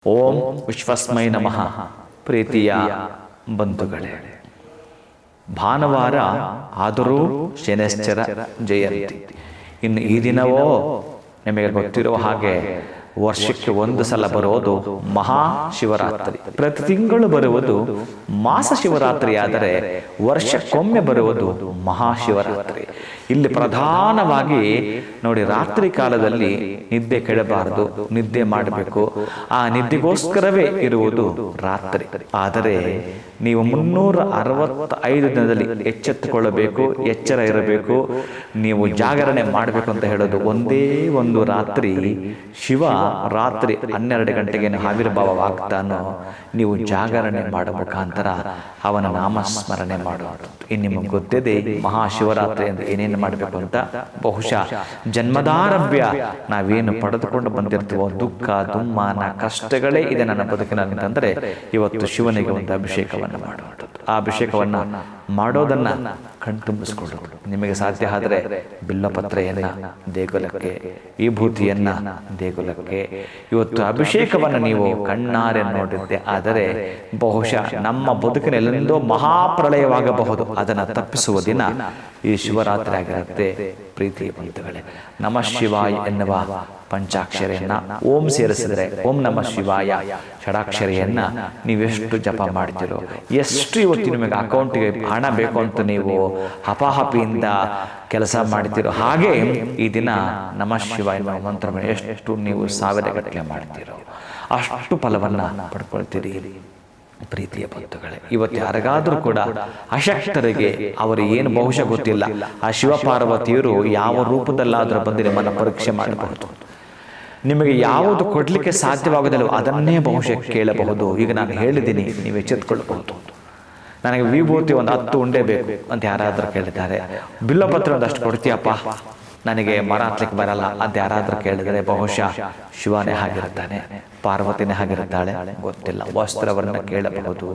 ಓಂ ವಿಶ್ವಸ್ಮೈ ನಮಃ. ಪ್ರೀತಿಯ ಬಂಧುಗಳೇ, ಭಾನುವಾರ ಆದರೂ ಶನೈಶ್ಚರ ಜಯಂತಿ. ಇನ್ನು ಈ ದಿನವೋ ನಿಮಗೆ ಗೊತ್ತಿರುವ ಹಾಗೆ ವರ್ಷಕ್ಕೆ ಒಂದು ಸಲ ಬರುವುದು ಮಹಾಶಿವರಾತ್ರಿ. ಪ್ರತಿ ತಿಂಗಳು ಬರುವುದು ಮಾಸ ಶಿವರಾತ್ರಿ, ಆದರೆ ವರ್ಷಕ್ಕೊಮ್ಮೆ ಬರುವುದು ಮಹಾಶಿವರಾತ್ರಿ. ಇಲ್ಲಿ ಪ್ರಧಾನವಾಗಿ ನೋಡಿ, ರಾತ್ರಿ ಕಾಲದಲ್ಲಿ ನಿದ್ದೆ ಕೆಡಬಾರದು, ನಿದ್ದೆ ಮಾಡಬೇಕು. ಆ ನಿದ್ದೆಗೋಸ್ಕರವೇ ಇರುವುದು ರಾತ್ರಿ. ಆದರೆ ನೀವು 365 ದಿನದಲ್ಲಿ ಎಚ್ಚೆತ್ತುಕೊಳ್ಳಬೇಕು, ಎಚ್ಚರ ಇರಬೇಕು, ನೀವು ಜಾಗರಣೆ ಮಾಡಬೇಕು ಅಂತ ಹೇಳೋದು ಒಂದೇ ಒಂದು ರಾತ್ರಿ. ಶಿವ ರಾತ್ರಿ 12 ಗಂಟೆಗೆ ಆವಿರ್ಭಾವವಾಗ್ತಾನೋ ನೀವು ಜಾಗರಣೆ ಮಾಡೋ ಮುಖಾಂತರ ಅವನ ನಾಮಸ್ಮರಣೆ ಮಾಡುವುದು. ಇನ್ನು ನಿಮಗೆ ಗೊತ್ತಿದೆ ಮಹಾಶಿವರಾತ್ರಿ ಅಂದ್ರೆ ಏನೇನು ಮಾಡಬೇಕು ಅಂತ. ಬಹುಶಃ ಜನ್ಮದಾರಭ್ಯ ನಾವೇನು ಪಡೆದುಕೊಂಡು ಬಂದಿರ್ತೀವೋ ದುಃಖ ದುಮ್ಮಾನ ಕಷ್ಟಗಳೇ ಇದೆ ನನ್ನ ಬದುಕಿನಲ್ಲಿ ಅಂತಂದ್ರೆ ಇವತ್ತು ಶಿವನಿಗೆ ಒಂದು ಅಭಿಷೇಕವನ್ನು ಮಾಡುವಂಥದ್ದು. ಆ ಅಭಿಷೇಕವನ್ನ ಮಾಡೋದನ್ನ ಕಣ್ತುಂಬಿಸ್ಕೊಳ್ಳೋದು. ನಿಮಗೆ ಸಾಧ್ಯ ಆದರೆ ಬಿಲ್ಲಪತ್ರೆಯನ್ನ ದೇಗುಲಕ್ಕೆ, ವಿಭೂತಿಯನ್ನ ದೇಗುಲಕ್ಕೆ, ಇವತ್ತು ಅಭಿಷೇಕವನ್ನು ನೀವು ಕಣ್ಣಾರೆ ನೋಡಿದ್ದೆ ಆದರೆ ಬಹುಶಃ ನಮ್ಮ ಬದುಕಿನಲ್ಲೆಂದೋ ಮಹಾಪ್ರಳಯವಾಗಬಹುದು. ಅದನ್ನು ತಪ್ಪಿಸುವ ದಿನ ಈ ಶಿವರಾತ್ರಿ ಆಗಿರುತ್ತೆ. ಪ್ರೀತಿಯ ಬಂಧುಗಳೇ, ನಮಃ ಶಿವಾಯ ಎನ್ನುವ ಪಂಚಾಕ್ಷರಿಯನ್ನ ಓಂ ಸೇರಿಸಿದರೆ ಓಂ ನಮಃ ಶಿವಾಯ ಷಡಾಕ್ಷರಿಯನ್ನ ನೀವೆಷ್ಟು ಜಪ ಮಾಡ್ತೀರೋ, ಎಷ್ಟು ಇವತ್ತು ನಿಮಗೆ ಅಕೌಂಟಿಗೆ ಹಣ ಬೇಕು ಅಂತ ನೀವು ಹಪಾಹಪಿಯಿಂದ ಕೆಲಸ ಮಾಡ್ತೀರೋ, ಹಾಗೆ ಈ ದಿನ ನಮಃ ಶಿವಾಯ ಮಂತ್ರವನ್ನು ಎಷ್ಟು ನೀವು 1000 ಗಟ್ಟಲೆ ಮಾಡ್ತೀರೋ ಅಷ್ಟು ಫಲವನ್ನ ಪಡ್ಕೊಳ್ತೀರಿ. ಪ್ರೀತಿಯ ಬಂಧುಗಳೇ, ಇವತ್ತು ಯಾರಿಗಾದ್ರೂ ಕೂಡ ಅಶಕ್ತರಿಗೆ ಅವರು ಏನು ಬಹುಶಃ ಗೊತ್ತಿಲ್ಲ, ಆ ಶಿವಪಾರ್ವತಿಯರು ಯಾವ ರೂಪದಲ್ಲಾದರೂ ಬಂದು ನಿಮ್ಮನ್ನು ಪರೀಕ್ಷೆ ಮಾಡಬಹುದು. ನಿಮಗೆ ಯಾವುದು ಕೊಡ್ಲಿಕ್ಕೆ ಸಾಧ್ಯವಾಗೋದಿಲ್ಲ ಅದನ್ನೇ ಬಹುಶಃ ಕೇಳಬಹುದು. ಈಗ ನಾನು ಹೇಳಿದ್ದೀನಿ, ನೀವು ಎಚ್ಚೆತ್ಕೊಳ್ಬಹುದು. ನನಗೆ ವಿಭೂತಿ ಒಂದು 10 ಉಂಡೆ ಬೇಕು ಅಂತ ಯಾರಾದರೂ ಕೇಳಿದ್ದಾರೆ. ಬಿಲ್ಲಪತ್ರ ಒಂದಷ್ಟು ಕೊಡ್ತೀಯಪ್ಪ, ನನಗೆ ಮರ ಹತ್ಲಿಕ್ಕೆ ಬರಲ್ಲ ಅಂತ ಯಾರಾದರೂ ಕೇಳಿದರೆ ಬಹುಶಃ ಶಿವನೇ ಆಗಿರ್ತಾನೆ, ಪಾರ್ವತಿನೇ ಆಗಿರ್ತಾಳೆ, ಗೊತ್ತಿಲ್ಲ. ವಸ್ತ್ರವನ್ನು ಕೇಳಬಹುದು,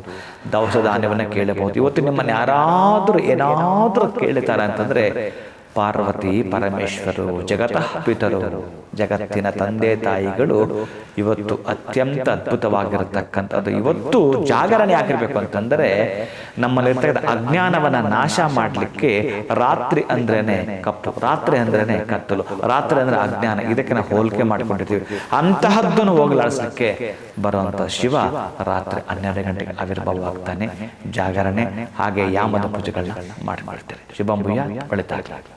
ದವಸ ಧಾನ್ಯವನ್ನು ಕೇಳಬಹುದು. ಇವತ್ತು ನಿಮ್ಮನ್ನು ಯಾರಾದರೂ ಏನಾದರೂ ಕೇಳ್ತಾರೆ ಅಂತಂದ್ರೆ ಪಾರ್ವತಿ ಪರಮೇಶ್ವರರು, ಜಗತಃ ಪಿತರು, ಜಗತ್ತಿನ ತಂದೆ ತಾಯಿಗಳು ಇವತ್ತು ಅತ್ಯಂತ ಅದ್ಭುತವಾಗಿರತಕ್ಕಂಥದ್ದು. ಇವತ್ತು ಜಾಗರಣೆ ಆಗಿರ್ಬೇಕು ಅಂತಂದರೆ ನಮ್ಮಲ್ಲಿರ್ತಕ್ಕಂಥ ಅಜ್ಞಾನವನ್ನ ನಾಶ ಮಾಡಲಿಕ್ಕೆ ರಾತ್ರಿ ಅಂದ್ರೇನೆ ಕಪ್ಪು, ರಾತ್ರಿ ಅಂದ್ರೇನೆ ಕತ್ತಲು, ರಾತ್ರಿ ಅಂದ್ರೆ ಅಜ್ಞಾನ. ಇದಕ್ಕೆ ನಾವು ಹೋಲಿಕೆ ಮಾಡ್ಕೊಂಡಿರ್ತೀವಿ. ಅಂತಹದ್ದನ್ನು ಹೋಗಲಾಡಿಸ್ಲಿಕ್ಕೆ ಬರುವಂತ ಶಿವ ರಾತ್ರಿ 12 ಗಂಟೆಗೆ ಆವಿರ್ಭಾವವಾಗ್ತಾನೆ. ಜಾಗರಣೆ ಹಾಗೆ ಯಾಮದ ಪೂಜೆಗಳನ್ನ ಮಾಡ್ಕೊಳ್ತಾರೆ. ಶುಭಂಭೂಯ, ಒಳಿತಾಗಲಿ.